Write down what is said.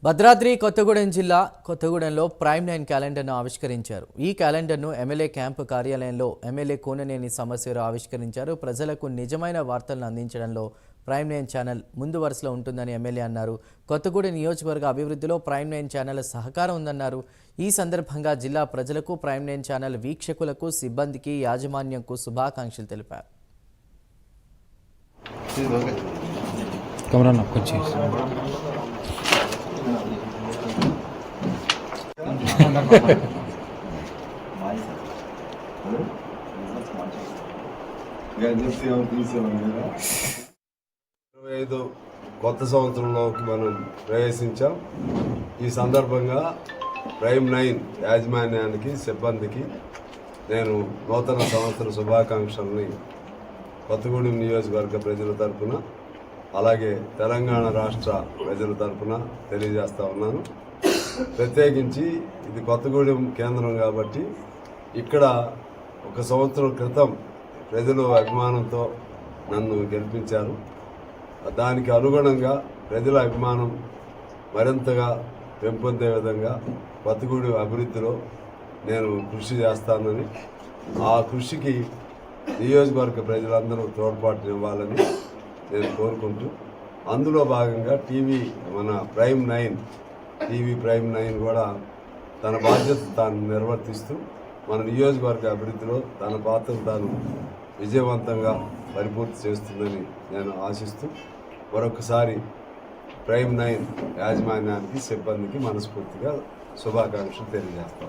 భద్రాద్రి కొత్తగూడెం జిల్లా కొత్తగూడెంలో ప్రైమ్9 క్యాలెండర్ను ఆవిష్కరించారు. ఈ క్యాలెండర్ను ఎమ్మెల్యే క్యాంపు కార్యాలయంలో ఎమ్మెల్యే కూననేని సమస్యరు ఆవిష్కరించారు. ప్రజలకు నిజమైన వార్తలను అందించడంలో ప్రైమ్9 ఛానల్ ముందు వరుసలో ఉంటుందని ఎమ్మెల్యే అన్నారు. కొత్తగూడెం నియోజకవర్గ అభివృద్ధిలో ప్రైమ్9 ఛానల్ సహకారం ఉందన్నారు. ఈ సందర్భంగా జిల్లా ప్రజలకు ప్రైమ్9 ఛానల్ వీక్షకులకు, సిబ్బందికి, యాజమాన్యంకు శుభాకాంక్షలు తెలిపారు. కొత్త సంవత్సరంలోకి మనం ప్రవేశించాం. ఈ సందర్భంగా ప్రైమ్9 యాజమాన్యానికి, సిబ్బందికి నేను నూతన సంవత్సర శుభాకాంక్షల్ని కొత్తగూడెం నియోజకవర్గ ప్రజల తరఫున, అలాగే తెలంగాణ రాష్ట్ర ప్రజల తరఫున తెలియజేస్తా ఉన్నాను. ప్రత్యేకించి ఇది కొత్తగూడెం కేంద్రం కాబట్టి ఇక్కడ ఒక సంవత్సరం క్రితం ప్రజలు అభిమానంతో నన్ను గెలిపించారు. దానికి అనుగుణంగా ప్రజల అభిమానం మరింతగా పెంపొందే విధంగా కొత్తగూడెం అభివృద్ధిలో నేను కృషి చేస్తానని, ఆ కృషికి నియోజకవర్గ ప్రజలందరూ తోడ్పాటునివ్వాలని నేను కోరుకుంటూ, అందులో భాగంగా మన ప్రైమ్9 కూడా తన బాధ్యత తాను నిర్వర్తిస్తూ మన నియోజకవర్గ అభివృద్ధిలో తన పాత్రను తాను విజయవంతంగా పరిపూర్తి చేస్తుందని నేను ఆశిస్తూ, మరొకసారి ప్రైమ్9 యాజమాన్యానికి, సిబ్బందికి మనస్ఫూర్తిగా శుభాకాంక్షలు తెలియజేస్తాను.